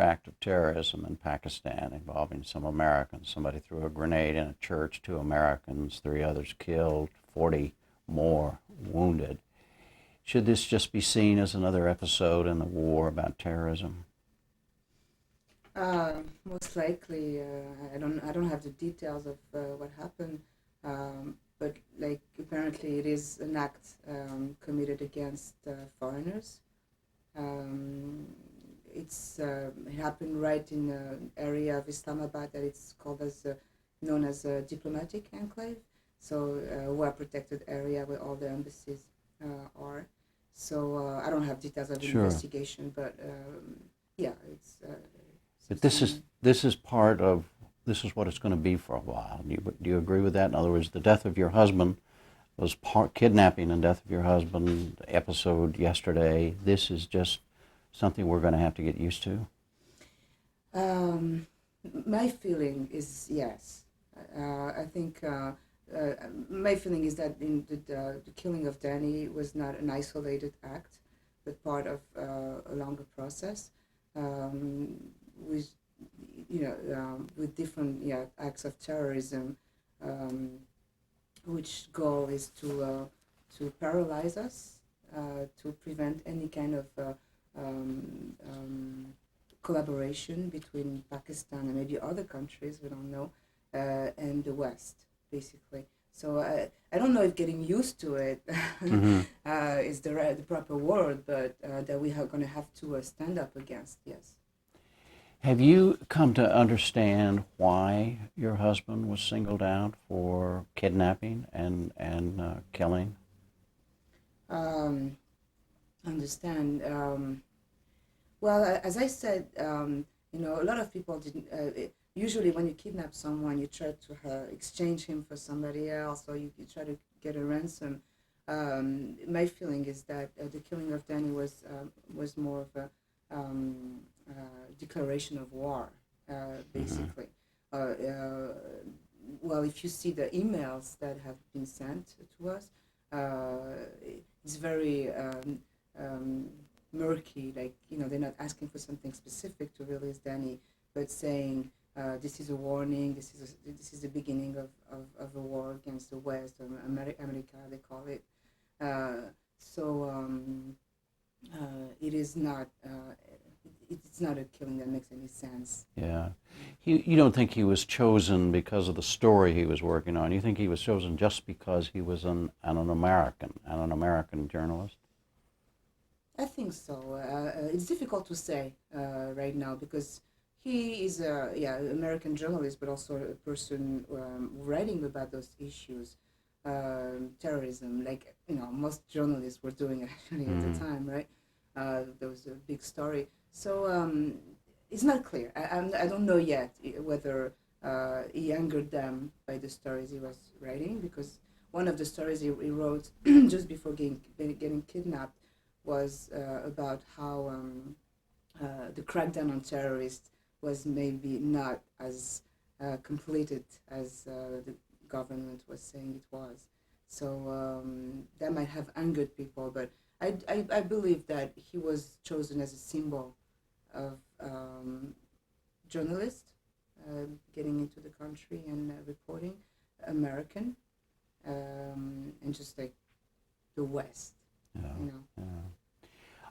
act of terrorism in Pakistan involving some Americans. Somebody threw a grenade in a church, 2 Americans, 3 others killed, 40 more wounded. Should this just be seen as another episode in the war about terrorism? Most likely, I don't have the details of what happened, but like apparently it is an act committed against foreigners. Um, it happened right in an area of Islamabad that it's called as known as a diplomatic enclave. So well protected area where all the embassies are. So I don't have details of the Sure. investigation, but yeah, it's But something. this is what it's going to be for a while. Do you agree with that? In other words, the death of your husband was kidnapping and death of your husband episode yesterday. This is just something we're going to have to get used to. Um, my feeling is yes. I think my feeling is that the killing of Danny was not an isolated act, but part of a longer process um, with with different acts of terrorism, um, which goal is to paralyze us, to prevent any kind of um, um, collaboration between Pakistan and maybe other countries, we don't know, and the West, basically. So I don't know if getting used to it Mm-hmm. is the proper word, but that we are going to have to stand up against, yes. Have you come to understand why your husband was singled out for kidnapping and killing? Um, Understand. Well, as I said, a lot of people didn't. Usually, when you kidnap someone, you try to exchange him for somebody else, or you try to get a ransom. My feeling is that the killing of Danny was more of a declaration of war, Mm-hmm. basically. Uh, well, if you see the emails that have been sent to us, it's very um, murky. Like they're not asking for something specific to release Danny, but saying this is a warning. This is the beginning of a war against the West or America, they call it. Uh, so it is not. It's not a killing that makes any sense. Yeah. You don't think he was chosen because of the story he was working on. You think he was chosen just because he was an American journalist? I think so. It's difficult to say right now because he is a American journalist, but also a person writing about those issues, terrorism. Like most journalists were doing actually at the Mm. time, right? There was a big story, so it's not clear. I don't know yet whether he angered them by the stories he was writing because one of the stories he wrote just before getting kidnapped was about how the crackdown on terrorists was maybe not as completed as the government was saying it was. So that might have angered people, but I believe that he was chosen as a symbol of journalists getting into the country and reporting American and just like the West, Yeah. you know. Yeah.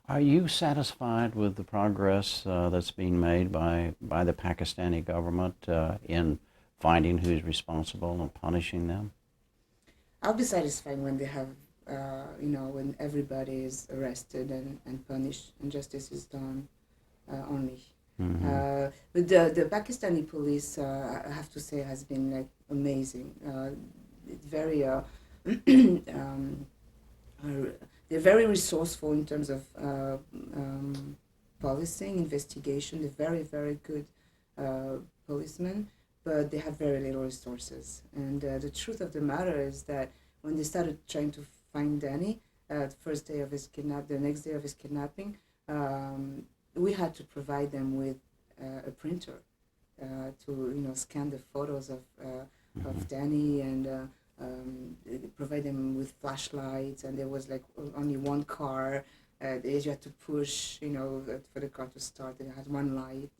Are you satisfied with the progress that's being made by the Pakistani government in finding who's responsible and punishing them? I'll be satisfied when they have, when everybody is arrested and punished and justice is done only. Mm-hmm. But the Pakistani police, I have to say, has been like amazing. It's very, um, uh, they're very resourceful in terms of policing, investigation. They're very, very good uh, policemen, but they have very little resources. And the truth of the matter is that when they started trying to find Danny, the first day of his the next day of his kidnapping, um, we had to provide them with a printer to scan the photos Mm-hmm. of Danny and provide them with flashlights. And there was like only one car You had to push, for the car to start. It had one light,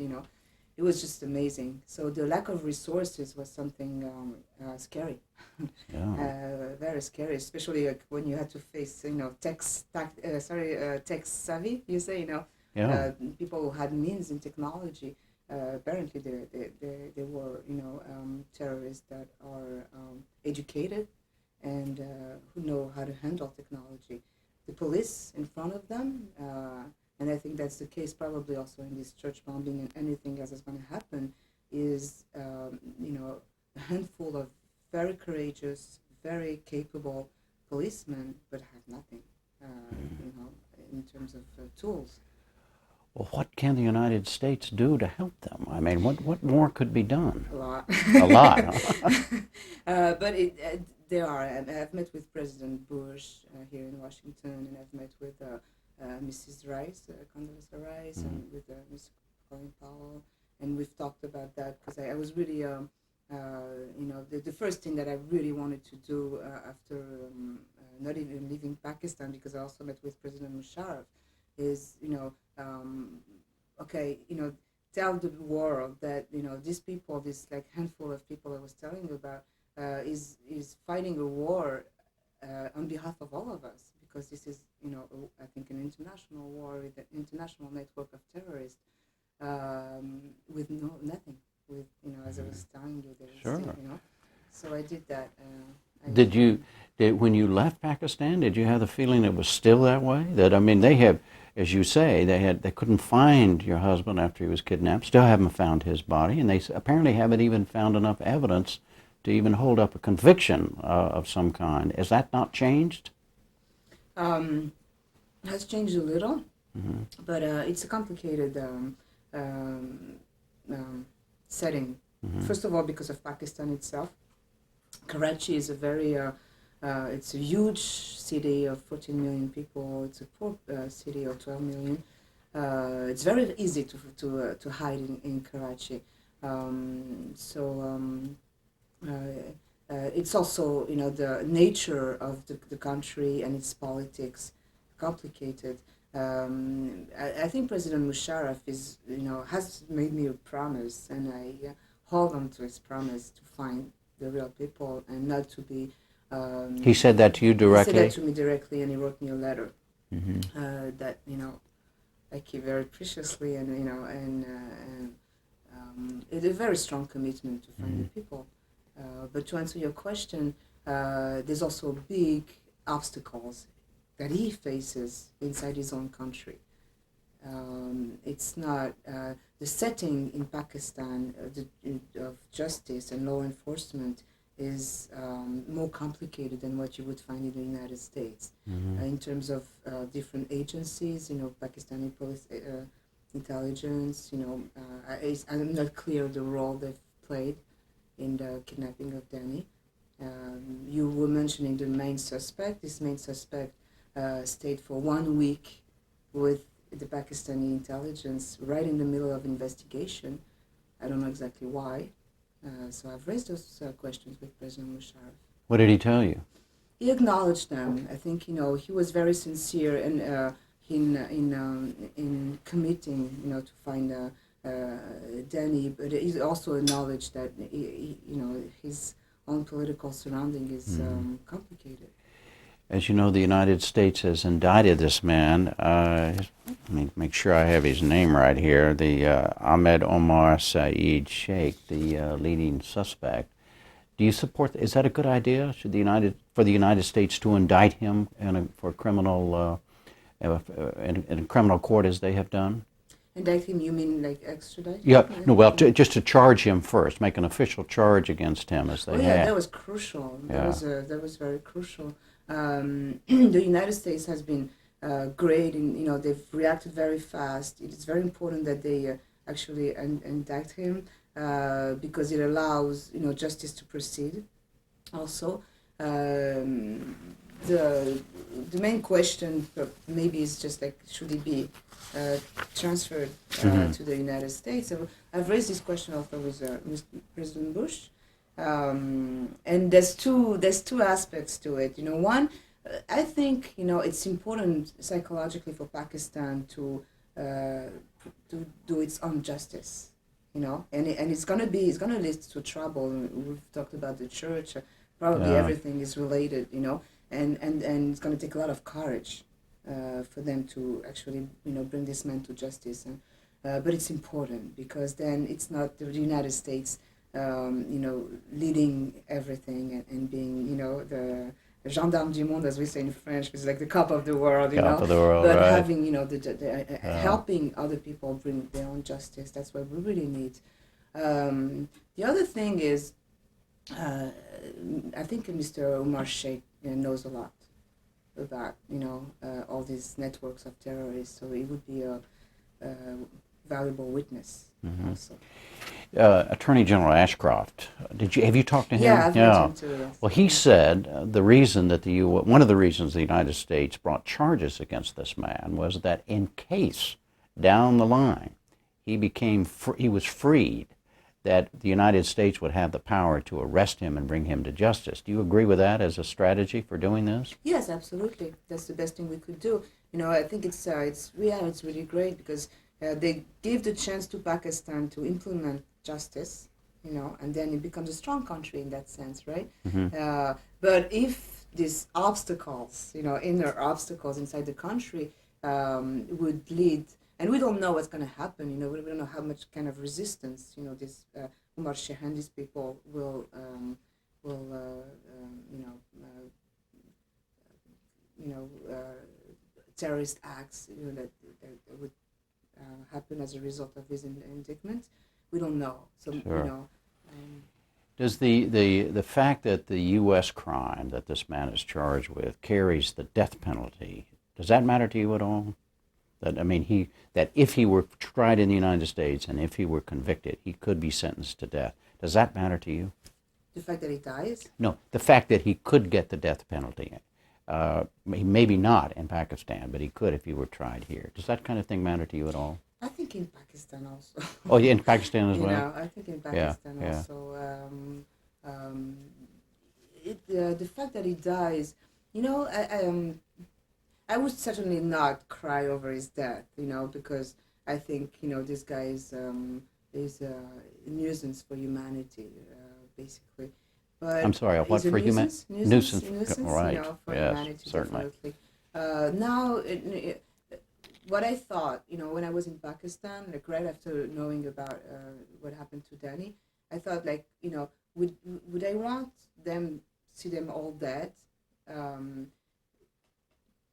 It was just amazing. So the lack of resources was something scary. Yeah. Very scary, especially like when you had to face, tech savvy. You say, Yeah. people who had means in technology. Apparently, they were, terrorists that are educated and who know how to handle technology. The police in front of them, and I think that's the case probably also in this church bombing and anything else that's going to happen, is a handful of very courageous, very capable policemen, but have nothing, in terms of tools. Well, what can the United States do to help them? I mean, what more could be done? A lot. A lot, huh? But there are. I've met with President Bush here in Washington, and I've met with Mrs. Rice, Condoleezza Rice, and with Mr. Colin Powell, and we've talked about that because I was really, the first thing that I really wanted to do after not even leaving Pakistan, because I also met with President Musharraf, is okay, tell the world that these people, this like handful of people I was telling you about, is fighting a war on behalf of all of us, because this is I think an international war with an international network of terrorists, with nothing, with as I was telling you, there was Sure. so I did that. When you left Pakistan, did you have the feeling it was still that way? That, I mean, they have, as you say, they couldn't find your husband after he was kidnapped. Still haven't found his body, and they apparently haven't even found enough evidence to even hold up a conviction of some kind. Has that not changed? Has changed a little, Mm-hmm. but it's a complicated setting. Mm-hmm. First of all, because of Pakistan itself. Karachi is a very it's a huge city of 14 million people. It's a poor city of 12 million. It's very easy to hide in Karachi. It's also the nature of the country and its politics complicated. I think President Musharraf has made me a promise, and I hold on to his promise to find the real people and not to be. He said that to you directly? He said that to me directly, and he wrote me a letter that I keep very preciously, and it's a very strong commitment to find the people. But to answer your question, there's also big obstacles that he faces inside his own country. It's not the setting in Pakistan of justice and law enforcement is more complicated than what you would find in the United States. In terms of different agencies, Pakistani police intelligence, I'm not clear the role they've played in the kidnapping of Danny. You were mentioning the main suspect. This main suspect stayed for 1 week with the Pakistani intelligence right in the middle of investigation. I don't know exactly why. So I've raised those questions with President Musharraf. What did he tell you? He acknowledged them. I think he was very sincere in committing to find Danny, but he also acknowledged that his own political surrounding is complicated. As you know, the United States has indicted this man. Let me make sure I have his name right here. The Ahmed Omar Saeed Sheikh, the leading suspect. Do you support? Is that a good idea? Should for the United States to indict him for criminal in a criminal court as they have done? Indict him? You mean like extradite? Yeah. No. Well, just to charge him first, make an official charge against him as they have. That was crucial. Yeah. That was very crucial. The United States has been great, and they've reacted very fast. It is very important that they actually indict him because it allows justice to proceed. Also, the main question maybe is just like, should he be transferred to the United States? So I've raised this question also with President Bush. And there's two aspects to it. One, I think it's important psychologically for Pakistan uh, to do its own justice, and it's gonna lead to trouble. We've talked about the church. Probably Yeah. everything is related, and it's gonna take a lot of courage for them to actually bring this man to justice. But it's important because then it's not the United States, leading everything and being the gendarme du monde, as we say in French, is like the cop of the world, Top of the world, but right? having helping other people bring their own justice. That's what we really need. The other thing is, uh, I think Mr. Omar Sheikh knows a lot about all these networks of terrorists, so he would be a valuable witness also. Attorney General Ashcroft, have you talked to him? Yeah, I've met him too. Yes. Well, he said the reason that one of the reasons the United States brought charges against this man was that in case down the line he was freed, that the United States would have the power to arrest him and bring him to justice. Do you agree with that as a strategy for doing this? Yes, absolutely. That's the best thing we could do. I think it's really great because they give the chance to Pakistan to implement justice, and then it becomes a strong country in that sense, right? But if these obstacles, inner obstacles inside the country, would lead, and we don't know what's going to happen, we don't know how much kind of resistance, this Umar Sheikh and these people will terrorist acts, that would happen as a result of his indictment. We don't know. So, Sure. Does the fact that the U.S. crime that this man is charged with carries the death penalty, does that matter to you at all? That if he were tried in the United States and if he were convicted, he could be sentenced to death. Does that matter to you? The fact that he dies? No, the fact that he could get the death penalty. Maybe not in Pakistan, but he could if he were tried here. Does that kind of thing matter to you at all? I think in Pakistan also. Oh, yeah, in Pakistan as well? I think in Pakistan also. The fact that he dies, I would certainly not cry over his death, because I think, this guy is a nuisance for humanity, basically. But I'm sorry, what for humanity? Nuisance, right. For Yes, humanity, certainly. definitely. Now, what I thought, when I was in Pakistan, like right after knowing about what happened to Danny, I thought, like, would I want see them all dead?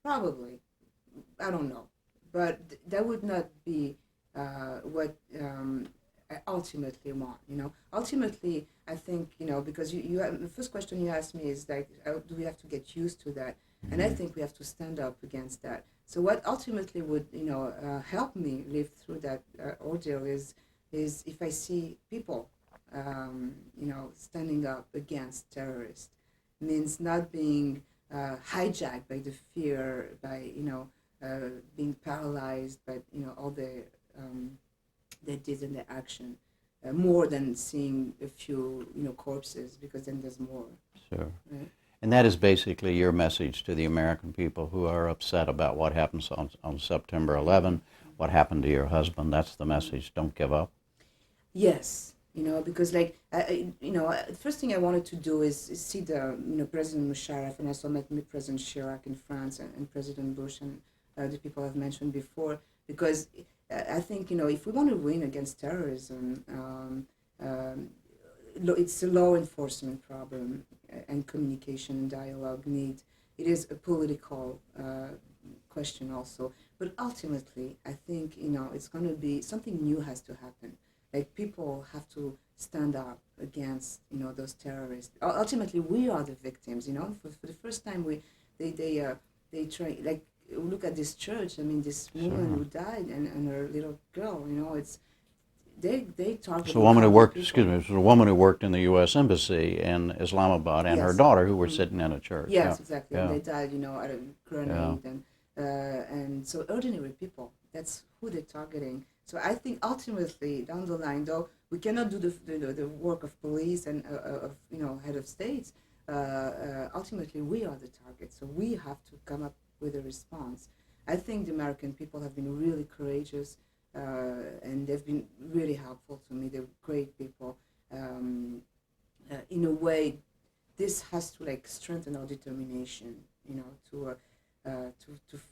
Probably. I don't know. But that would not be what I ultimately want, Ultimately, I think, because the first question you asked me is like, do we have to get used to that? And I think we have to stand up against that. So what ultimately would, help me live through that ordeal is if I see people, standing up against terrorists. Means not being hijacked by the fear, by, being paralyzed by, all the they did in the action, more than seeing a few, corpses, because then there's more. Sure. Right? And that is basically your message to the American people who are upset about what happens on September 11, what happened to your husband. That's the message. Don't give up. Yes, because like, the first thing I wanted to do is see the, President Musharraf, and also met President Chirac in France and President Bush and the people I've mentioned before, because I think, if we want to win against terrorism, it's a law enforcement problem and communication and dialogue need. It is a political question also. But ultimately, I think, it's going to be something new has to happen. Like, people have to stand up against, those terrorists. Ultimately, we are the victims, For the first time, they try, like, look at this church. I mean, this woman who died and her little girl, it's, they talk It's about a woman who worked, people. it was a woman who worked in the U.S. Embassy in Islamabad and her Yes. daughter who were sitting in a church. Yes, exactly. Yeah. And they died, at a grenade, and so ordinary people. That's who they're targeting. So I think ultimately down the line, though, we cannot do the work of police and of head of states. ultimately we are the target. So we have to come up with a response. I think the American people have been really courageous, and they've been really helpful to me. They're great people. In a way, this has to like strengthen our determination, to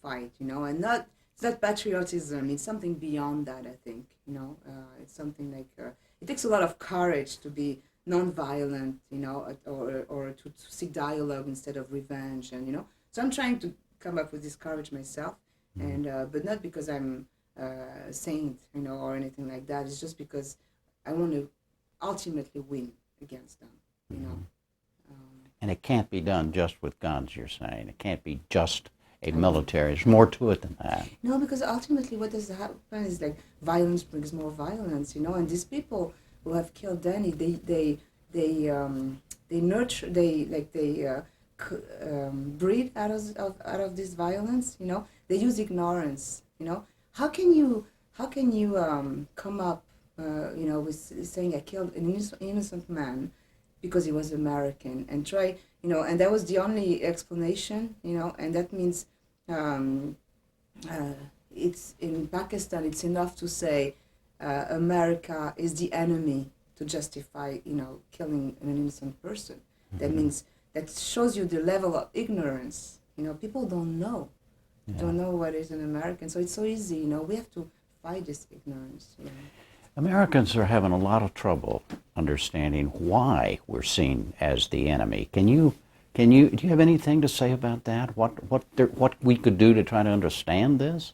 fight, and not it's not patriotism. It's something beyond that. I think, it's something like it takes a lot of courage to be non-violent, or to seek dialogue instead of revenge, and So I'm trying to come up with this courage myself, and but not because I'm a saint, or anything like that. It's just because I want to ultimately win against them, And it can't be done just with guns, you're saying. It can't be just a military. There's more to it than that. No, because ultimately what does happen is like violence brings more violence, and these people who have killed Danny, they nurture, breed out of this violence, They use ignorance, How can you come up, with saying I killed an innocent man because he was American, and try, and that was the only explanation, and that means it's in Pakistan, it's enough to say America is the enemy to justify, killing an innocent person. Mm-hmm. That means, that shows you the level of ignorance. People don't know. Yeah. Don't know what is an American. So it's so easy, we have to fight this ignorance. Americans are having a lot of trouble understanding why we're seen as the enemy. Do you have anything to say about that? What we could do to try to understand this?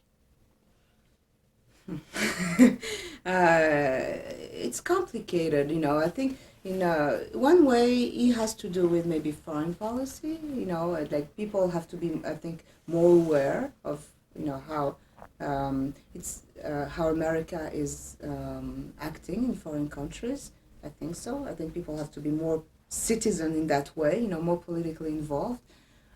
It's complicated, I think one way it has to do with maybe foreign policy, like people have to be, I think, more aware of, how how America is acting in foreign countries. I think so. I think people have to be more citizen in that way, more politically involved.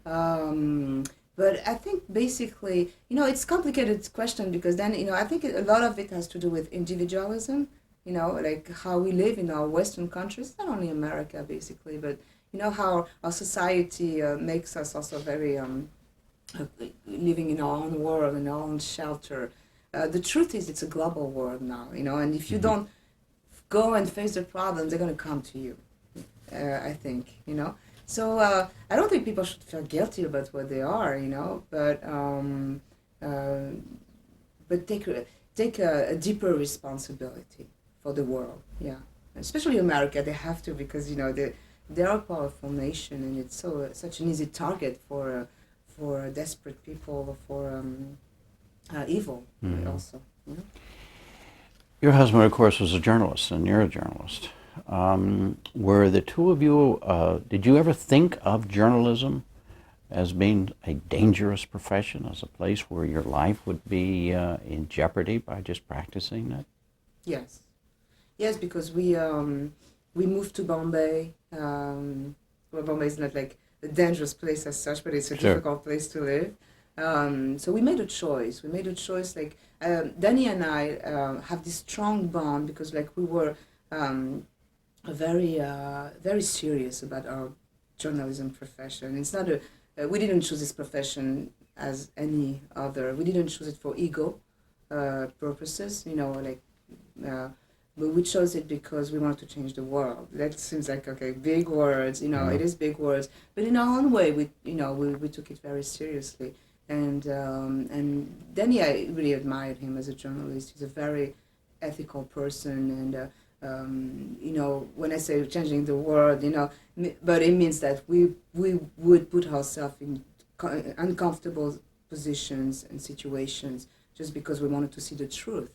But I think basically, it's a complicated question because then, I think a lot of it has to do with individualism, like how we live in our Western countries, not only America basically, but, how our society makes us also very living in our own world, in our own shelter. The truth is it's a global world now, and if you don't go and face the problems, they're going to come to you, I think, So I don't think people should feel guilty about what they are, but take a deeper responsibility for the world, yeah. Especially America, they have to, because they are a powerful nation, and it's such an easy target for desperate people, for evil, also. Your husband, of course, was a journalist, and you're a journalist. Were the two of you, did you ever think of journalism as being a dangerous profession, as a place where your life would be in jeopardy by just practicing it? Yes, because we moved to Bombay. Well, Bombay is not like a dangerous place as such, but it's a difficult place to live. So we made a choice. Like Danny and I have this strong bond because like we were very serious about our journalism profession. It's not we didn't choose this profession as any other. We didn't choose it for ego purposes, but we chose it because we wanted to change the world. That seems like, okay, big words, it is big words, but in our own way, we took it very seriously. And Danny, I really admired him as a journalist. He's a very ethical person, and when I say changing the world, but it means that we would put ourselves in uncomfortable positions and situations just because we wanted to see the truth,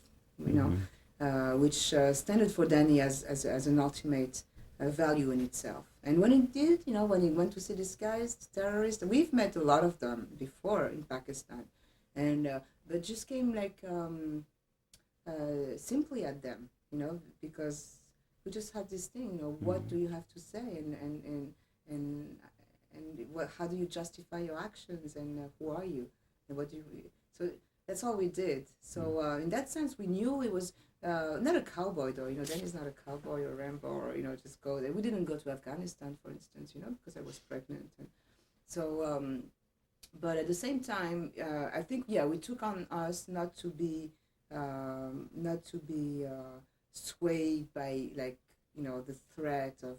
which standard for Danny as an ultimate value in itself. And when he did, when he went to see these guys, terrorists, we've met a lot of them before in Pakistan, and but just came like simply at them, because we just had this thing, what do you have to say, and how do you justify your actions, and who are you, and what do you? So That's all we did. So in that sense, we knew it was not a cowboy though. Danny's not a cowboy or Rambo or just go there. We didn't go to Afghanistan, for instance, because I was pregnant. And so, but at the same time, I think we took on us not to be swayed by the threat of.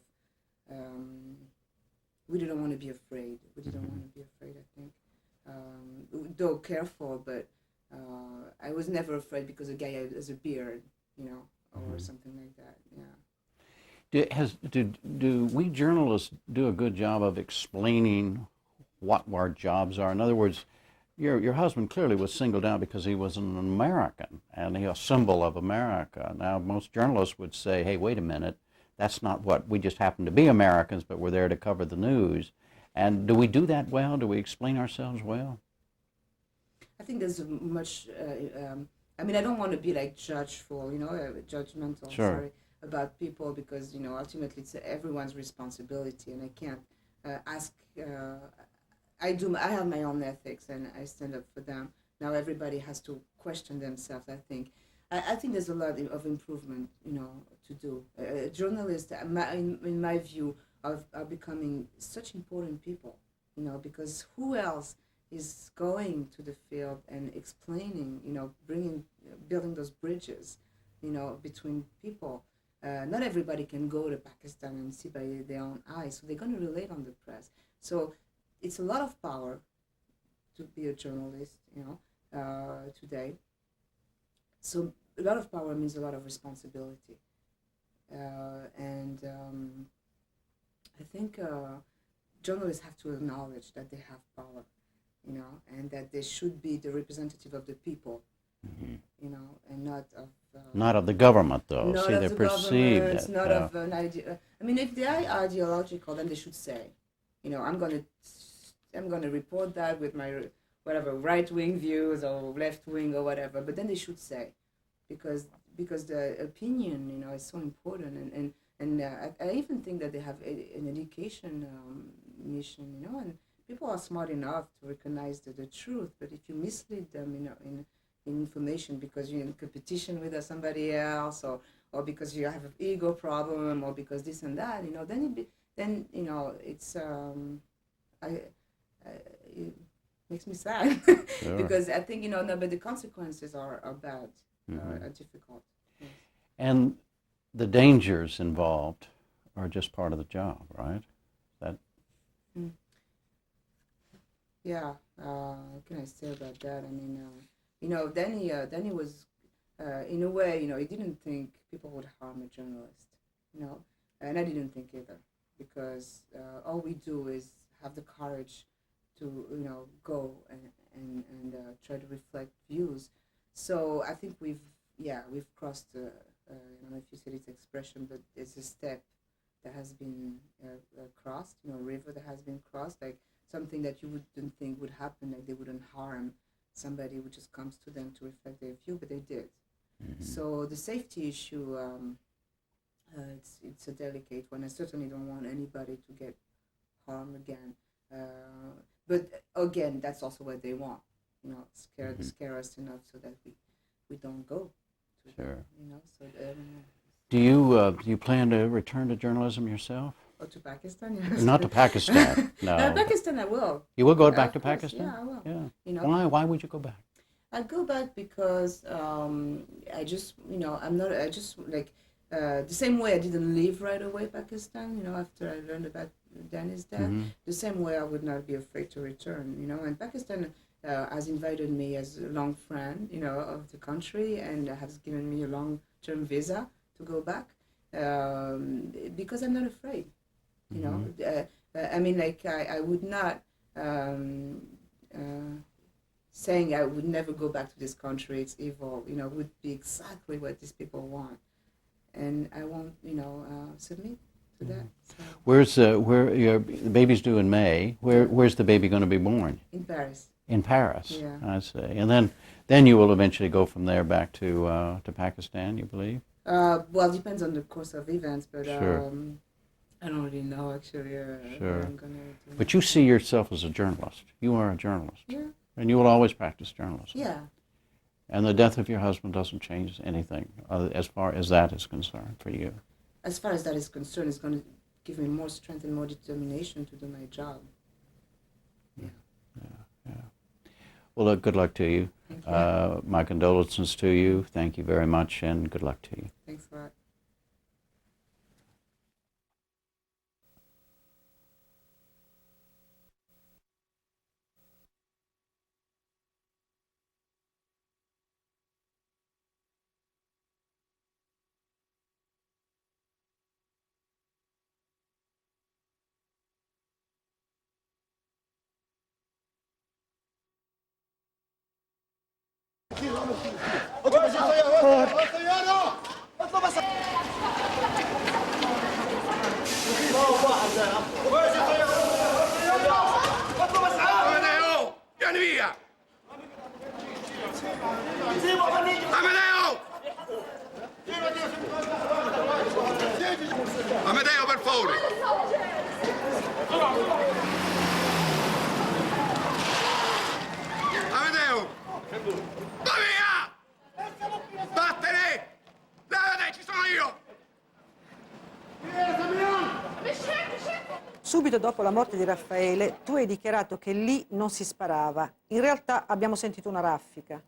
We didn't want to be afraid. We didn't want to be afraid. I think, though careful, but. I was never afraid because a guy has a beard, or something like that. Yeah. Do we journalists do a good job of explaining what our jobs are? In other words, your husband clearly was singled out because he was an American and he's a symbol of America. Now, most journalists would say, hey, wait a minute, that's not what, we just happen to be Americans, but we're there to cover the news. And do we do that well? Do we explain ourselves well? I think there's much. I mean, I don't want to be judgeful, judgmental. Sure. Sorry, about people because ultimately it's everyone's responsibility, and I can't ask. I have my own ethics, and I stand up for them. Now everybody has to question themselves. I think there's a lot of improvement, to do. Journalists, in my view, are becoming such important people, because who else is going to the field and explaining, building those bridges, between people. Not everybody can go to Pakistan and see by their own eyes, so they're going to relate on the press. So it's a lot of power to be a journalist, today. So a lot of power means a lot of responsibility. And I think journalists have to acknowledge that they have power. And that they should be the representative of the people, and not of the government, though. Not See, of they're the perceived. government, not of an idea. I mean, if they are ideological, then they should say, I'm gonna report that with my whatever right-wing views or left-wing or whatever. But then they should say, because the opinion, is so important, and I even think that they have an education mission, and. People are smart enough to recognize the truth, but if you mislead them, in information because you're in competition with somebody else, or because you have an ego problem, or because this and that, then it's it makes me sad. Sure. Because I think but the consequences are bad, are difficult. Yes. And the dangers involved are just part of the job, right? Yeah, what can I say about that? I mean, Danny was, in a way, he didn't think people would harm a journalist, and I didn't think either, because all we do is have the courage to, go and try to reflect views. So I think we've crossed, I don't know if you said it's expression, but it's a step that has been crossed, a river that has been crossed, like, something that you wouldn't think would happen, like they wouldn't harm somebody who just comes to them to reflect their view, but they did. So the safety issue, it's a delicate one. I certainly don't want anybody to get harmed again. But again, that's also what they want, scare us enough so that we don't go to Sure. them, so Do you plan to return to journalism yourself? or to Pakistan, yes. Not to Pakistan, no. Pakistan, I will. You will go back to Of course, Pakistan? Yeah, I will. Yeah. Why would you go back? I go back because I just, the same way I didn't leave right away Pakistan, after I learned about Danny's death, the same way I would not be afraid to return, and Pakistan has invited me as a long friend, of the country, and has given me a long-term visa to go back, because I'm not afraid. I would not, saying I would never go back to this country, it's evil, would be exactly what these people want. And I won't, submit to that. So. The baby's due in May. Where's the baby going to be born? In Paris. In Paris, yeah. I see. And then you will eventually go from there back to Pakistan, you believe? Well, it depends on the course of events, but Sure. I don't really know, actually. Sure. What I'm gonna do. But you see yourself as a journalist. You are a journalist. Yeah. And you will always practice journalism. Yeah. And the death of your husband doesn't change anything as far as that is concerned for you? As far as that is concerned, it's going to give me more strength and more determination to do my job. Yeah. Yeah. Well, look, good luck to you. Thank you. My condolences to you. Thank you very much, and good luck to you. Thanks a lot. Vieni via! Amedeo! Amedeo, per favore! Amedeo! Va via! Vattene! Levate, ci sono io! Subito dopo la morte di Raffaele, tu hai dichiarato che lì non si sparava. In realtà abbiamo sentito una raffica.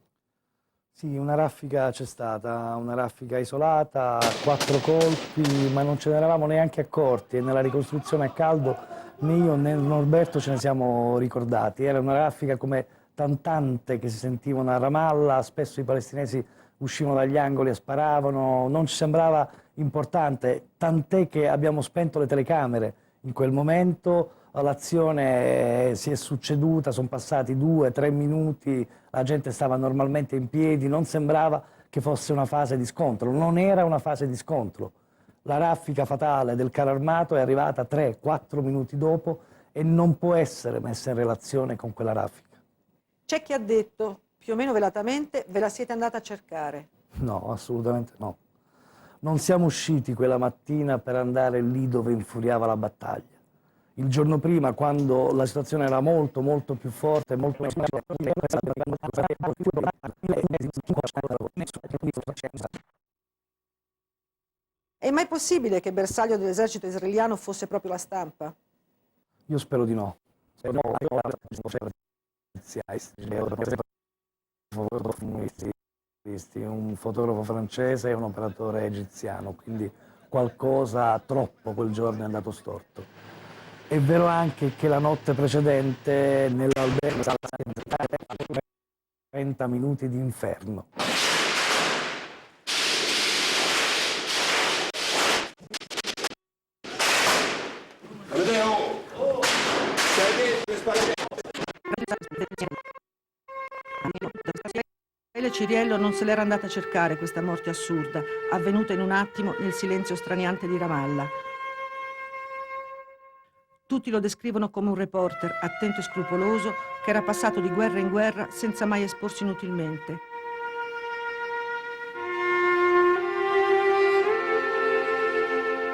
Sì, una raffica c'è stata, una raffica isolata, 4 colpi, ma non ce ne eravamo neanche accorti e nella ricostruzione a caldo né io né Norberto ce ne siamo ricordati. Era una raffica come tante che si sentivano a Ramallah, spesso i palestinesi uscivano dagli angoli e sparavano, non ci sembrava importante, tant'è che abbiamo spento le telecamere. In quel momento l'azione si è succeduta, sono passati 2-3 minuti, la gente stava normalmente in piedi, non sembrava che fosse una fase di scontro, non era una fase di scontro. La raffica fatale del carro armato è arrivata 3-4 minuti dopo e non può essere messa in relazione con quella raffica. C'è chi ha detto, più o meno velatamente, ve la siete andata a cercare. No, assolutamente no. Non siamo usciti quella mattina per andare lì dove infuriava la battaglia. Il giorno prima, quando la situazione era molto più forte, molto più È mai possibile che bersaglio dell'esercito israeliano fosse proprio la stampa? Io spero di no. Un fotografo francese e un operatore egiziano, quindi qualcosa troppo quel giorno è andato storto. È vero anche che la notte precedente nell'albergo 30 minuti di inferno. Raffaele Ciriello non se l'era andata a cercare questa morte assurda, avvenuta in un attimo nel silenzio straniante di Ramallah. Tutti lo descrivono come un reporter attento e scrupoloso che era passato di guerra in guerra senza mai esporsi inutilmente.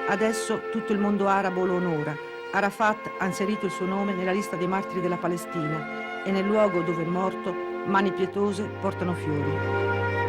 Adesso tutto il mondo arabo lo onora. Arafat ha inserito il suo nome nella lista dei martiri della Palestina e nel luogo dove è morto mani pietose portano fiori.